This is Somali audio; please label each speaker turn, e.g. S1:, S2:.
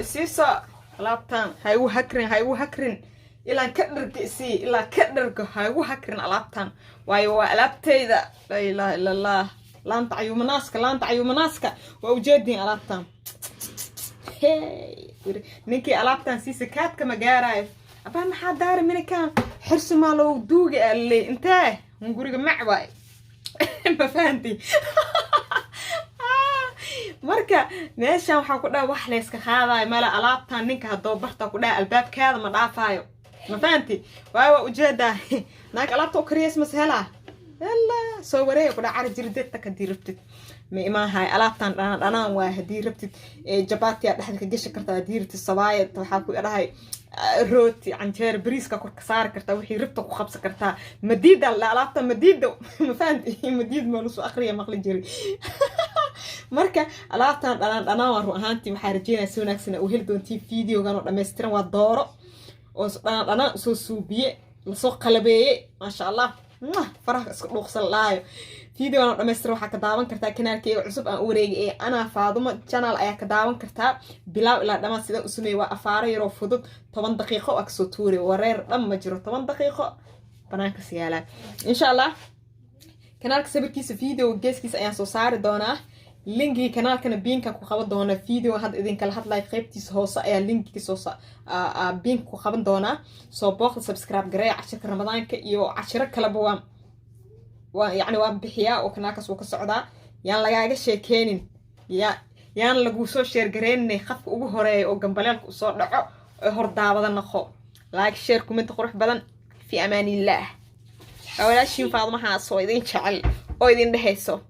S1: سيسو لابتان هايو هكرين إلا كدرك سي إلا كدرك هايو هكرين لابتان وايو لابتي ذا لا إله إلا الله لان تعيو مناسك ووجدني لابتان هاي نيكي لابتان سيسي كات كما جاراي أبا ما حد دار مني كان حرس مالو دوق اللي انتهى نقولك معواي ما فهمتي marka meeshan waxa ku dhaw wax la iska qaaday mala alaabtan ninka hadoo barta ku dhaw albaabkeeda ma dhaafayo ma fahanti waa ujeeda naag alaabta u kariyay mas'ala yalla soo wareey ku dhac jirdada ka diirtid ma imahay alaabtan dhanaan waa hadii rabtid jabaatiya dhaxalka gasha kartaa diirtid sabaayad waxa ku dhahay rooti canjeer bariiska kor ka saar kartaa wixii rabta ku qabsan kartaa madiida alaabta madiida ma fahanti madiid ma lu soo akhriya maqli jiri marka alaabtan dhanaan waa ruuxantii waxa rajeynaa si wanaagsan oo hel doontii videogan oo dhameystiran waa dooro oo dhanaan soo suubiye la soo qalabeeyay ma sha Allah faraha isku dhuuqsan laayo videogan oo dhameystiran waxa ka daawan kartaa kanaalkayga cusub aan u wareegay ee ana Faadumo channel ayaa ka daawan kartaa bilaaw ilaa dhamaan sida u sameeyay waa afaaro yar oo fudud 10 daqiiqo oo soo tuuray wareer dhan ma jiro 10 daqiiqo banaanka siyaala insha Allah kanaalka sabirkiisa video geeskiisa ayaan soo saari doonaa linki kanaalkana biinka ku qaban doona video had idin kala hadlay qaybtiisa hoose ayaa linkiga soo biinka ku qaban doona soo booqda subscribe gareey cashirka ramadaanka iyo cashiro kale waa yani waa bixiyaa oo kanaalkaas uu ka socdaa yaan lagaaga sheekeenin yaan lagu soo share gareynay qafka ugu horeeyo oo gambaleelka u soo dhaco oo hor daawada noqo like share comment qurux badan fi amaanillah awlaashin Faadumo soo idin jecel oo idin dhehayso